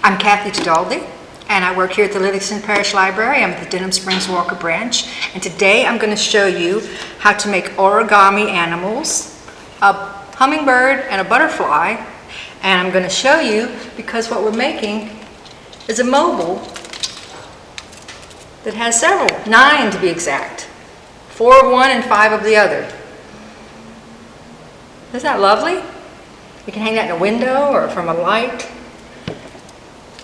I'm Kathy Tadaldi, and I work here at the Livingston Parish Library. I'm at the Denham Springs Walker branch, and today I'm going to show you how to make origami animals, a hummingbird and a butterfly, and I'm going to show you because what we're making is a mobile that has several, 9 to be exact, 4 of one and 5 of the other. Isn't that lovely? You can hang that in a window or from a light.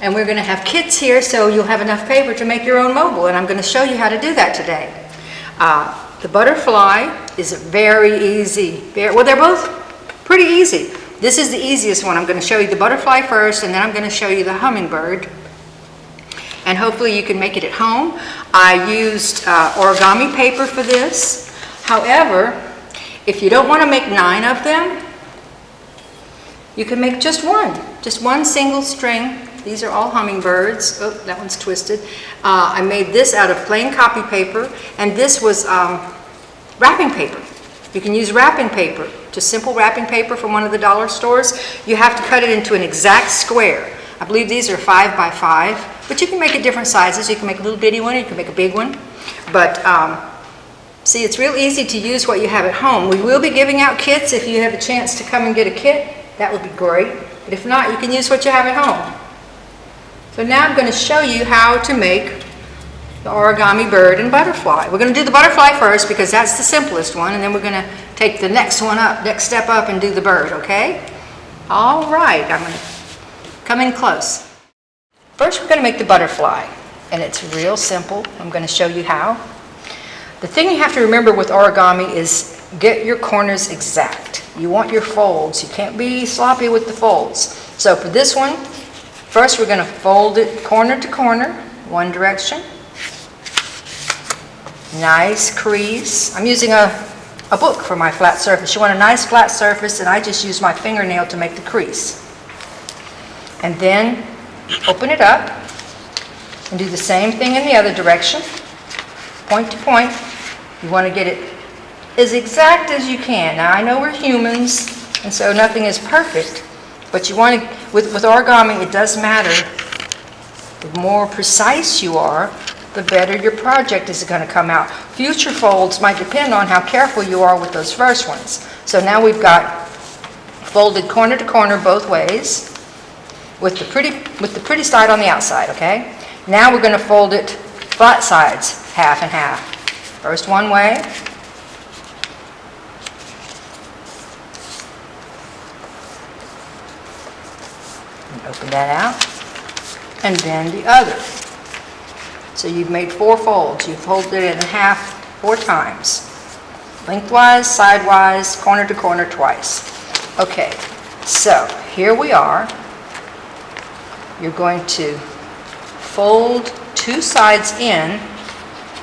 And we're going to have kits here so you'll have enough paper to make your own mobile, and I'm going to show you how to do that today. The butterfly is very easy. Well, they're both pretty easy. This is the easiest one. I'm going to show you the butterfly first, and then I'm going to show you the hummingbird. And hopefully you can make it at home. I used origami paper for this. However, if you don't want to make 9 of them, you can make just one single string. These are all hummingbirds. Oh, that one's twisted. I made this out of plain copy paper, and this was wrapping paper. You can use wrapping paper, just simple wrapping paper from one of the dollar stores. You have to cut it into an exact square. I believe these are 5 by 5, but you can make it different sizes. You can make a little bitty one, you can make a big one. But see, it's real easy to use what you have at home. We will be giving out kits. If you have a chance to come and get a kit, that would be great. But if not, you can use what you have at home. So now I'm going to show you how to make the origami bird and butterfly. We're going to do the butterfly first because that's the simplest one, and then we're going to take the next step up and do the bird, okay? All right, I'm going to come in close. First we're going to make the butterfly, and it's real simple. I'm going to show you how. The thing you have to remember with origami is get your corners exact. You want your folds. You can't be sloppy with the folds. So for this one, first we're going to fold it corner to corner, one direction. Nice crease. I'm using a book for my flat surface. You want a nice flat surface, and I just use my fingernail to make the crease. And then open it up and do the same thing in the other direction, point to point. You want to get it as exact as you can. Now I know we're humans, and so nothing is perfect, but you want to, with origami, it does matter. The more precise you are, the better your project is going to come out. Future folds might depend on how careful you are with those first ones. So now we've got folded corner to corner both ways with the pretty side on the outside, okay? Now we're going to fold it flat sides, half and half. First one way. And open that out. And then the other. So you've made 4 folds. You've folded it in half 4 times. Lengthwise, sidewise, corner to corner twice. Okay, so here we are. You're going to fold 2 sides in.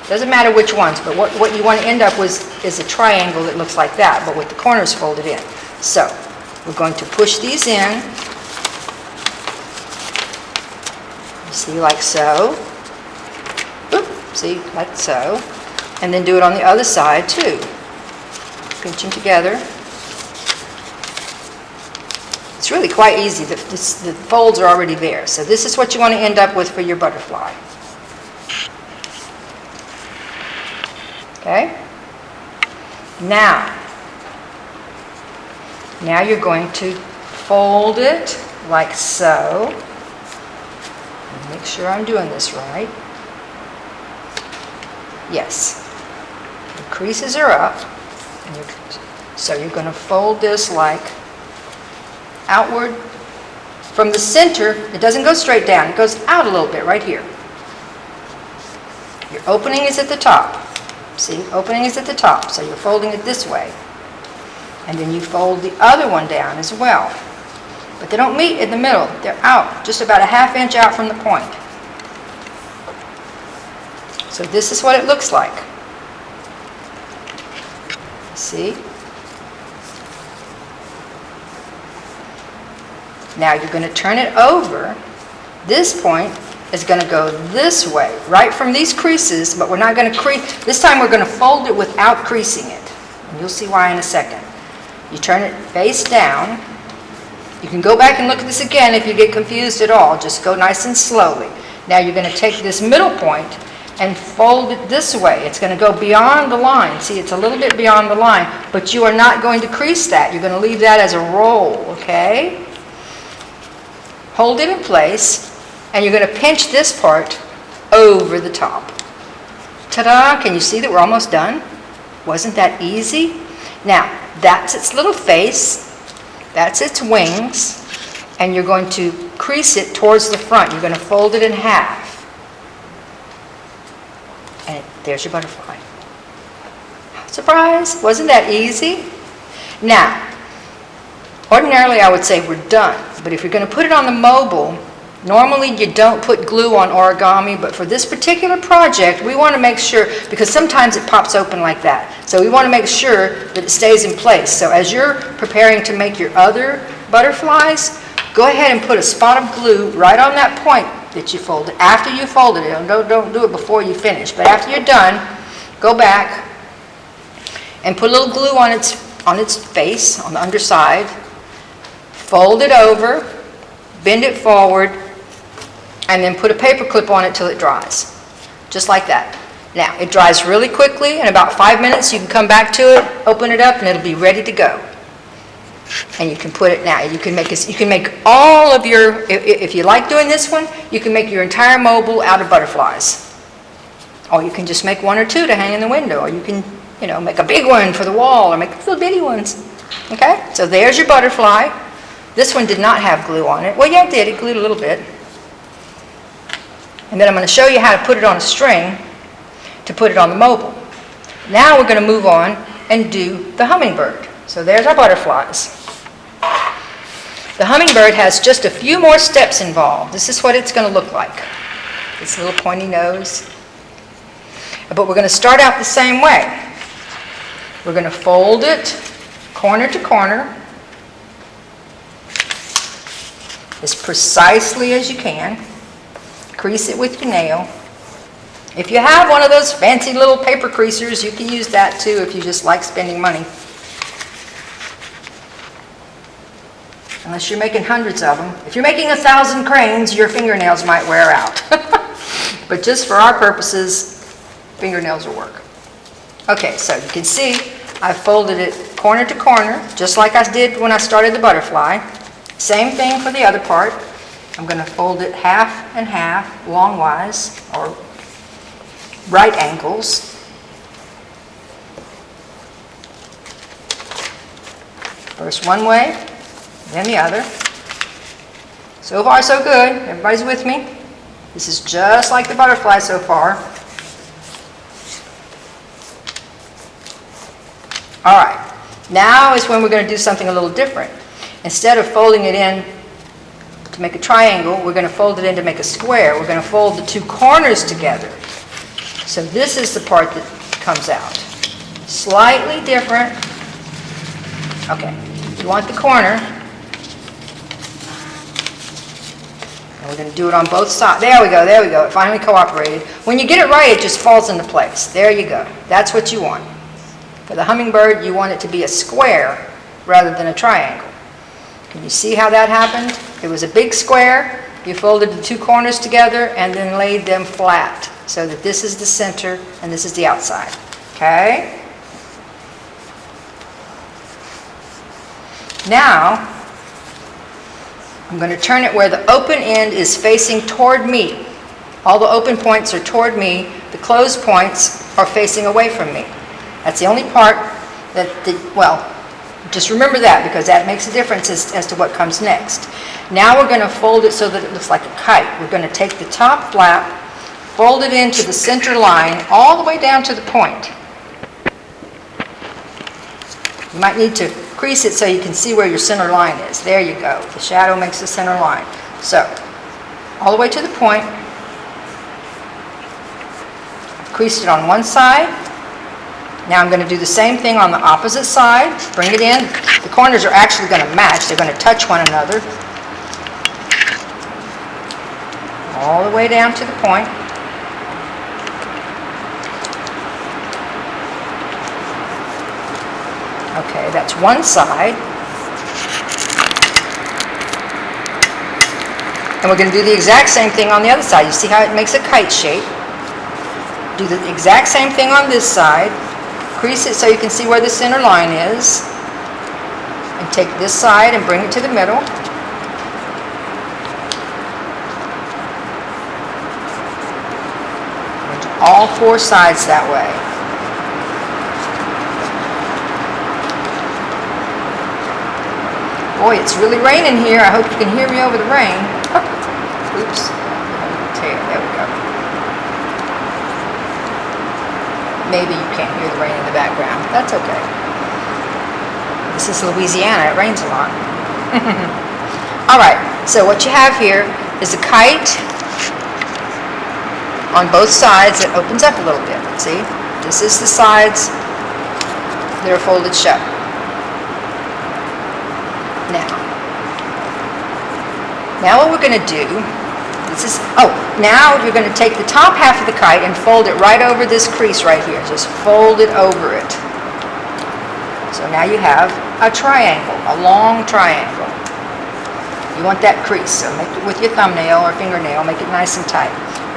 Doesn't matter which ones, but what you want to end up with is a triangle that looks like that, but with the corners folded in. So we're going to push these in. See, like so. Oop, see, like so. And then do it on the other side too. Pinching together. It's really quite easy. The folds are already there. So this is what you want to end up with for your butterfly. Okay? Now you're going to fold it like so. Make sure I'm doing this right. Yes. The creases are up. So you're going to fold this like outward from the center. It doesn't go straight down. It goes out a little bit right here. Your opening is at the top. See, opening is at the top. So you're folding it this way. And then you fold the other one down as well. But they don't meet in the middle. They're out, just about a ½ inch out from the point. So this is what it looks like. See? Now you're going to turn it over. This point is going to go this way, right from these creases, but we're not going to crease. This time we're going to fold it without creasing it. And you'll see why in a second. You turn it face down, You can go back and look at this again if you get confused at all. Just go nice and slowly. Now you're going to take this middle point and fold it this way. It's going to go beyond the line. See, it's a little bit beyond the line, but you are not going to crease that. You're going to leave that as a roll, okay? Hold it in place, and you're going to pinch this part over the top. Ta-da! Can you see that we're almost done? Wasn't that easy? Now, that's its little face. That's its wings, and you're going to crease it towards the front. You're going to fold it in half. And there's your butterfly. Surprise! Wasn't that easy? Now, ordinarily I would say we're done, but if you're going to put it on the mobile, normally you don't put glue on origami, but for this particular project, we want to make sure, because sometimes it pops open like that. So we want to make sure that it stays in place. So as you're preparing to make your other butterflies, go ahead and put a spot of glue right on that point that you folded. After you folded it, don't do it before you finish, but after you're done, go back and put a little glue on its face, on the underside, fold it over, bend it forward, and then put a paper clip on it till it dries. Just like that. Now, it dries really quickly. In about 5 minutes, you can come back to it, open it up, and it'll be ready to go. And you can put it now. You can make all of your, if you like doing this one, you can make your entire mobile out of butterflies. Or you can just make one or two to hang in the window. Or you can, make a big one for the wall, or make little bitty ones. Okay? So there's your butterfly. This one did not have glue on it. Well, yeah, it did. It glued a little bit. And then I'm going to show you how to put it on a string to put it on the mobile. Now we're going to move on and do the hummingbird. So there's our butterflies. The hummingbird has just a few more steps involved. This is what it's going to look like. This little pointy nose. But we're going to start out the same way. We're going to fold it corner to corner as precisely as you can. Crease it with your nail. If you have one of those fancy little paper creasers, you can use that too if you just like spending money. Unless you're making hundreds of them. If you're making 1,000 cranes, your fingernails might wear out. But just for our purposes, fingernails will work. Okay, so you can see I folded it corner to corner, just like I did when I started the butterfly. Same thing for the other part. I'm going to fold it half and half, longwise, or right angles. First one way, then the other. So far, so good. Everybody's with me? This is just like the butterfly so far. All right. Now is when we're going to do something a little different. Instead of folding it in to make a triangle, we're going to fold it in to make a square. We're going to fold the two corners together. So this is the part that comes out. Slightly different. Okay, you want the corner. And we're going to do it on both sides. There we go, there we go. It finally cooperated. When you get it right, it just falls into place. There you go. That's what you want. For the hummingbird, you want it to be a square rather than a triangle. Can you see how that happened? It was a big square. You folded the two corners together and then laid them flat so that this is the center and this is the outside. Okay? Now, I'm going to turn it where the open end is facing toward me. All the open points are toward me. The closed points are facing away from me. That's the only part that, just remember that because that makes a difference as to what comes next. Now we're going to fold it so that it looks like a kite. We're going to take the top flap, fold it into the center line all the way down to the point. You might need to crease it so you can see where your center line is. There you go. The shadow makes the center line. So, all the way to the point. I've creased it on one side. Now I'm going to do the same thing on the opposite side. Bring it in. The corners are actually going to match. They're going to touch one another. All the way down to the point. Okay, that's one side. And we're going to do the exact same thing on the other side. You see how it makes a kite shape? Do the exact same thing on this side. Crease it so you can see where the center line is. And take this side and bring it to the middle. And do all four sides that way. Boy, it's really raining here. I hope you can hear me over the rain. Oops. There we go. Maybe you can't hear the rain in the background. That's okay. This is Louisiana. It rains a lot. All right. So what you have here is a kite on both sides that opens up a little bit. See? This is the sides that are folded shut. Now what we're going to do, now you're going to take the top half of the kite and fold it right over this crease right here. Just fold it over it. So now you have a triangle, a long triangle. You want that crease, so make it with your thumbnail or fingernail, make it nice and tight.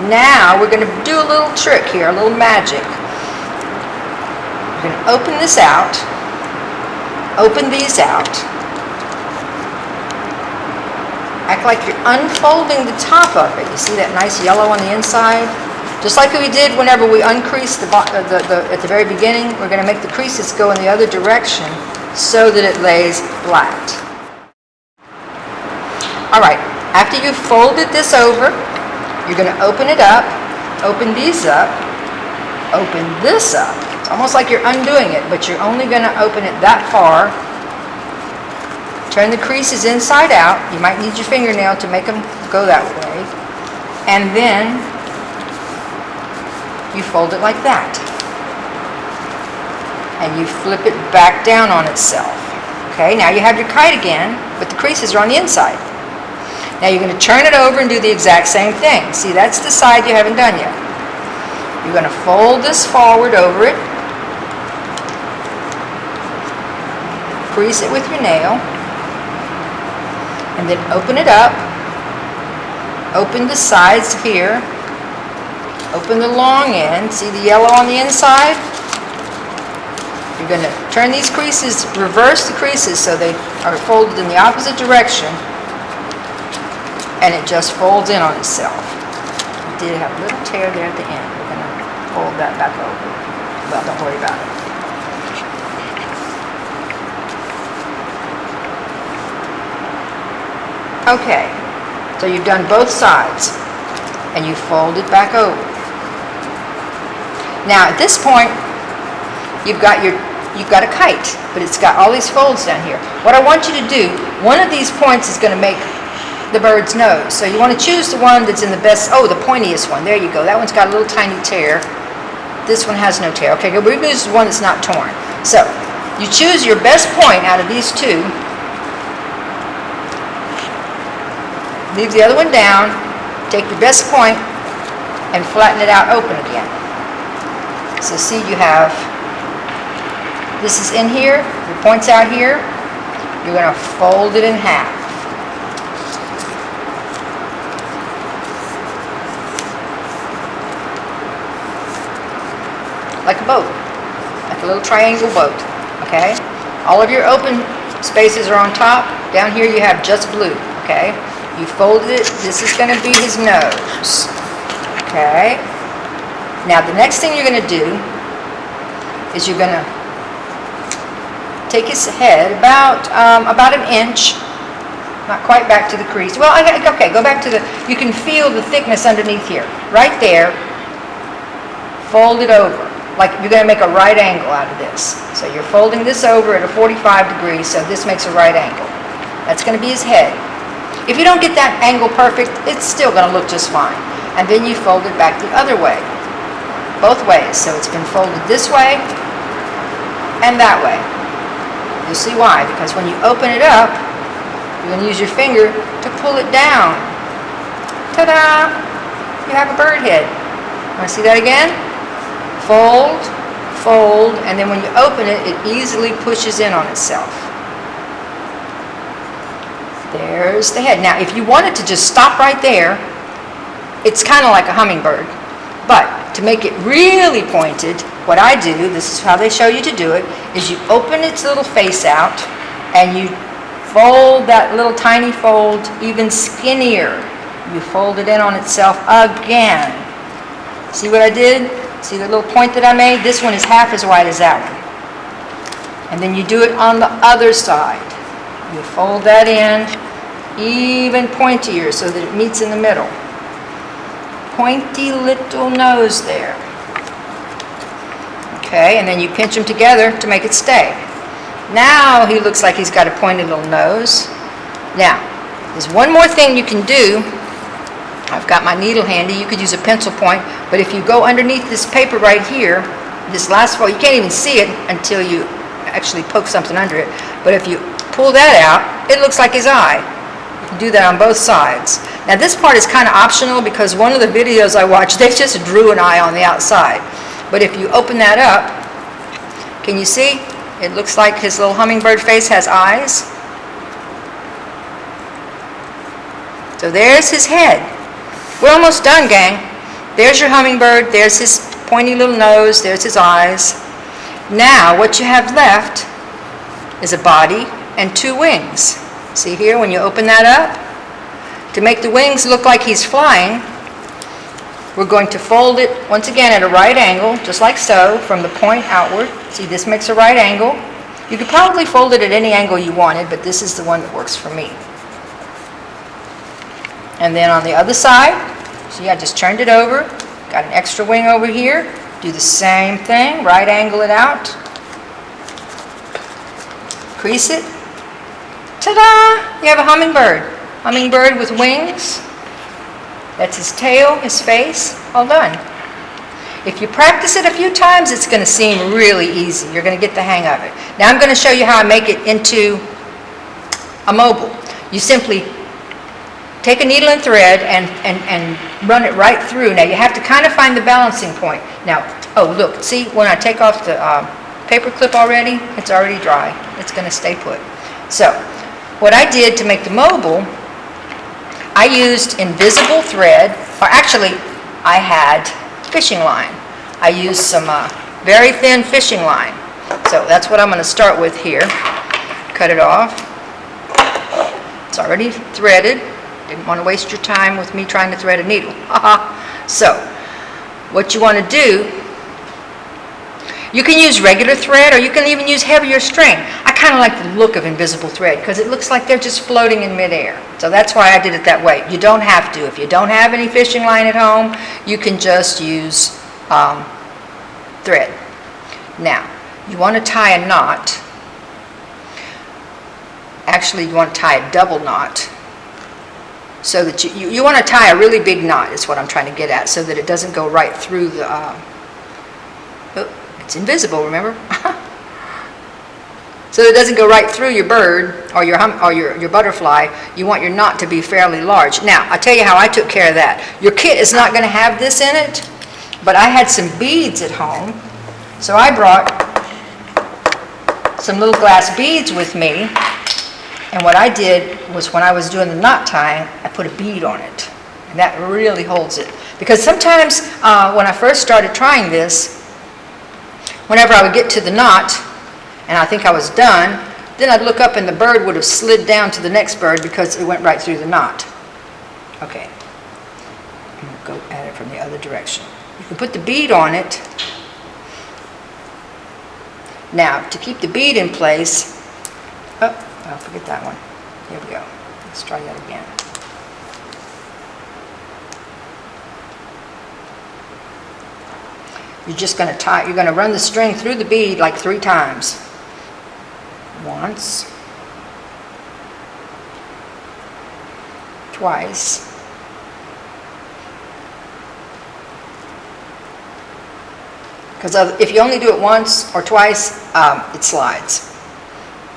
Now we're going to do a little trick here, a little magic. We're going to open this out, open these out. Act like you're unfolding the top of it. You see that nice yellow on the inside? Just like we did whenever we uncreased at the very beginning, we're going to make the creases go in the other direction so that it lays flat. All right, after you've folded this over, you're going to open it up, open these up, open this up. It's almost like you're undoing it, but you're only going to open it that far. Turn the creases inside out. You might need your fingernail to make them go that way. And then you fold it like that. And you flip it back down on itself. Okay, now you have your kite again, but the creases are on the inside. Now you're going to turn it over and do the exact same thing. See, that's the side you haven't done yet. You're going to fold this forward over it. Crease it with your nail. And then open it up, open the sides here, open the long end, see the yellow on the inside? You're going to turn these creases, reverse the creases so they are folded in the opposite direction, and it just folds in on itself. It did have a little tear there at the end. We're going to fold that back over. Well, don't worry about it. Okay, so you've done both sides, and you fold it back over. Now at this point, you've got a kite, but it's got all these folds down here. What I want you to do, one of these points is going to make the bird's nose. So you want to choose the one that's in the best, the pointiest one. There you go. That one's got a little tiny tear. This one has no tear. Okay, good. We're going to use the one that's not torn. So you choose your best point out of these two. Leave the other one down, take your best point, and flatten it out open again. So see, you have, this is in here, your point's out here, you're going to fold it in half. Like a boat, like a little triangle boat, okay? All of your open spaces are on top. Down here you have just blue, okay? You folded it. This is going to be his nose. Okay. Now the next thing you're going to do is you're going to take his head about an inch, not quite back to the crease. Well, okay, go back to you can feel the thickness underneath here. Right there. Fold it over. Like you're going to make a right angle out of this. So you're folding this over at a 45 degrees, so this makes a right angle. That's going to be his head. If you don't get that angle perfect, it's still going to look just fine. And then you fold it back the other way. Both ways. So it's been folded this way and that way. You'll see why. Because when you open it up, you're going to use your finger to pull it down. Ta-da! You have a bird head. Want to see that again? Fold, fold, and then when you open it, it easily pushes in on itself. There's the head. Now, if you wanted to just stop right there, it's kind of like a hummingbird. But to make it really pointed, what I do, this is how they show you to do it, is you open its little face out and you fold that little tiny fold even skinnier. You fold it in on itself again. See what I did? See the little point that I made? This one is half as wide as that one. And then you do it on the other side. You fold that in even pointier so that it meets in the middle. Pointy little nose there. Okay, and then you pinch them together to make it stay. Now he looks like he's got a pointed little nose. Now, there's one more thing you can do. I've got my needle handy. You could use a pencil point, but if you go underneath this paper right here, this last fold, you can't even see it until you actually poke something under it. But if you pull that out, it looks like his eye. You can do that on both sides. Now this part is kind of optional because one of the videos I watched, they just drew an eye on the outside. But if you open that up, can you see? It looks like his little hummingbird face has eyes. So there's his head. We're almost done, gang. There's your hummingbird, there's his pointy little nose, there's his eyes. Now what you have left is a body and two wings. See here when you open that up? To make the wings look like he's flying, we're going to fold it once again at a right angle, just like so, from the point outward. See, this makes a right angle. You could probably fold it at any angle you wanted, but this is the one that works for me. And then on the other side, see, I just turned it over, got an extra wing over here. Do the same thing, right angle it out, crease it. Ta-da! You have a hummingbird. Hummingbird with wings. That's his tail, his face, all done. If you practice it a few times, it's going to seem really easy. You're going to get the hang of it. Now I'm going to show you how I make it into a mobile. You simply take a needle and thread and run it right through. Now you have to kind of find the balancing point. Now, oh look, see when I take off the paper clip already, it's already dry. It's going to stay put. So, what I did to make the mobile, I used invisible thread, or actually I had fishing line. I used some very thin fishing line. So that's what I'm going to start with here. Cut it off. It's already threaded. Didn't want to waste your time with me trying to thread a needle. So, what you want to do, you can use regular thread or you can even use heavier string. I kind of like the look of invisible thread because it looks like they're just floating in midair. So that's why I did it that way. You don't have to. If you don't have any fishing line at home, you can just use thread. Now, you want to tie a knot. Actually, you want to tie a double knot. So that you want to tie a really big knot is what I'm trying to get at, so that it doesn't go right through the, it's invisible, remember? So it doesn't go right through your bird or your butterfly. You want your knot to be fairly large. Now, I'll tell you how I took care of that. Your kit is not going to have this in it, but I had some beads at home, so I brought some little glass beads with me. And what I did was when I was doing the knot tying, I put a bead on it. And that really holds it. Because sometimes when I first started trying this, whenever I would get to the knot, and I think I was done, then I'd look up and the bird would have slid down to the next bird because it went right through the knot. Okay. I'm going to go at it from the other direction. You can put the bead on it. Now, to keep the bead in place, I'll forget that one. Here we go. Let's try that again. You're just going to tie, you're going to run the string through the bead like 3 times. Once. Twice. Because if you only do it once or twice, it slides.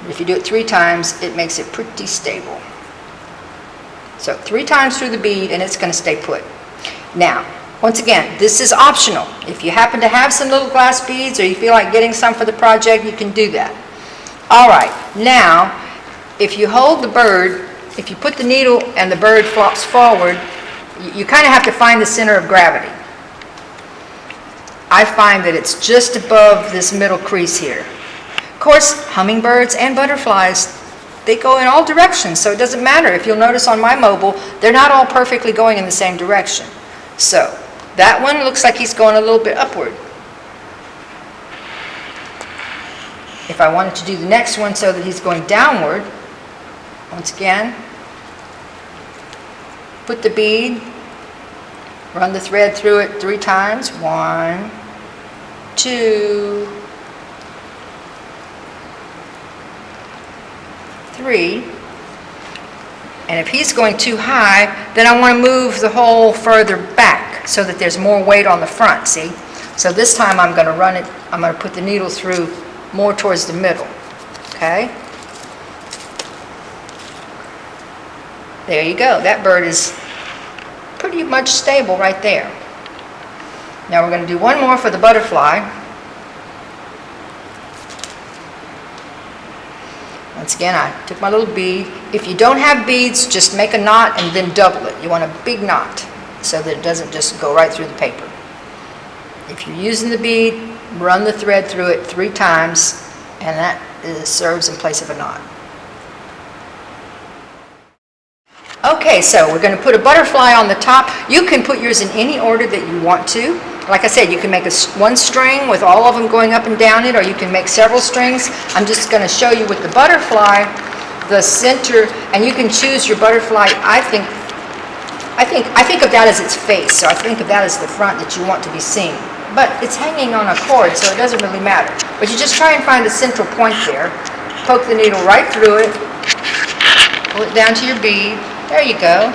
If you do it 3 times, it makes it pretty stable. So 3 times through the bead and it's going to stay put. Now, once again, this is optional. If you happen to have some little glass beads or you feel like getting some for the project, you can do that. All right, now, if you hold the bird if you put the needle and the bird flops forward, you kind of have to find the center of gravity. I find that it's just above this middle crease here. Of course, hummingbirds and butterflies, they go in all directions, so it doesn't matter. If you'll notice on my mobile, they're not all perfectly going in the same direction. So that one looks like he's going a little bit upward. If I wanted to do the next one so that he's going downward, once again, put the bead, run the thread through it 3 times. 1, 2, 3. And if he's going too high, then I want to move the hole further back so that there's more weight on the front, see? So this time I'm going to run it, I'm going to put the needle through more towards the middle, okay? There you go. That bird is pretty much stable right there. Now we're going to do one more for the butterfly. Once again, I took my little bead. If you don't have beads, just make a knot and then double it. You want a big knot so that it doesn't just go right through the paper. If you're using the bead, run the thread through it 3 times, and that serves in place of a knot. Okay, so we're going to put a butterfly on the top. You can put yours in any order that you want to. Like I said, you can make one string with all of them going up and down it, or you can make several strings. I'm just going to show you with the butterfly, the center, and you can choose your butterfly. I think of that as its face, so I think of that as the front that you want to be seen. But it's hanging on a cord, so it doesn't really matter. But you just try and find the central point there. Poke the needle right through it. Pull it down to your bead. There you go.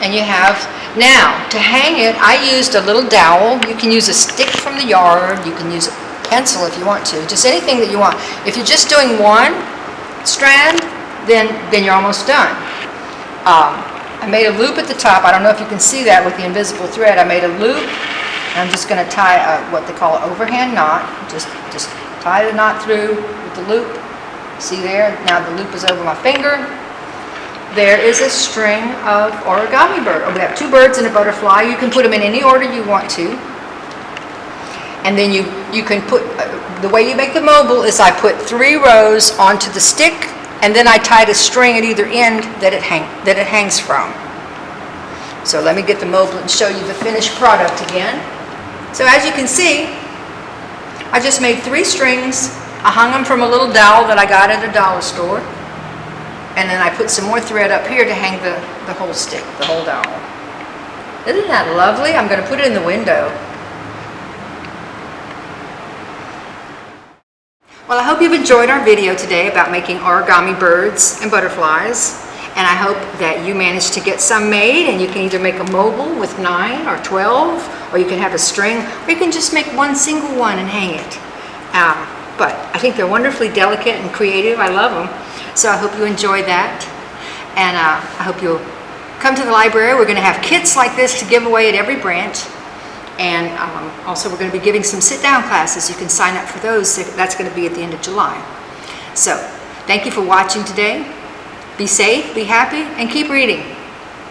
And you have, now to hang it, I used a little dowel. You can use a stick from the yard. You can use a pencil if you want to. Just anything that you want. If you're just doing one strand, then you're almost done. I made a loop at the top. I don't know if you can see that with the invisible thread. I made a loop. I'm just going to tie what they call an overhand knot. Just tie the knot through with the loop. See there? Now the loop is over my finger. There is a string of origami bird. We have 2 birds and a butterfly. You can put them in any order you want to. And then you can put, the way you make the mobile is I put 3 rows onto the stick, and then I tied a string at either end that it hangs from. So let me get the mobile and show you the finished product again. So as you can see, I just made 3 strings. I hung them from a little dowel that I got at a dollar store. And then I put some more thread up here to hang the whole stick, the whole dowel. Isn't that lovely? I'm going to put it in the window. Well, I hope you've enjoyed our video today about making origami birds and butterflies. And I hope that you managed to get some made, and you can either make a mobile with 9 or 12, or you can have a string, or you can just make one single one and hang it. But I think they're wonderfully delicate and creative. I love them. So I hope you enjoyed that. And I hope you'll come to the library. We're going to have kits like this to give away at every branch. And also we're going to be giving some sit-down classes. You can sign up for those. That's going to be at the end of July. So thank you for watching today. Be safe, be happy, and keep reading.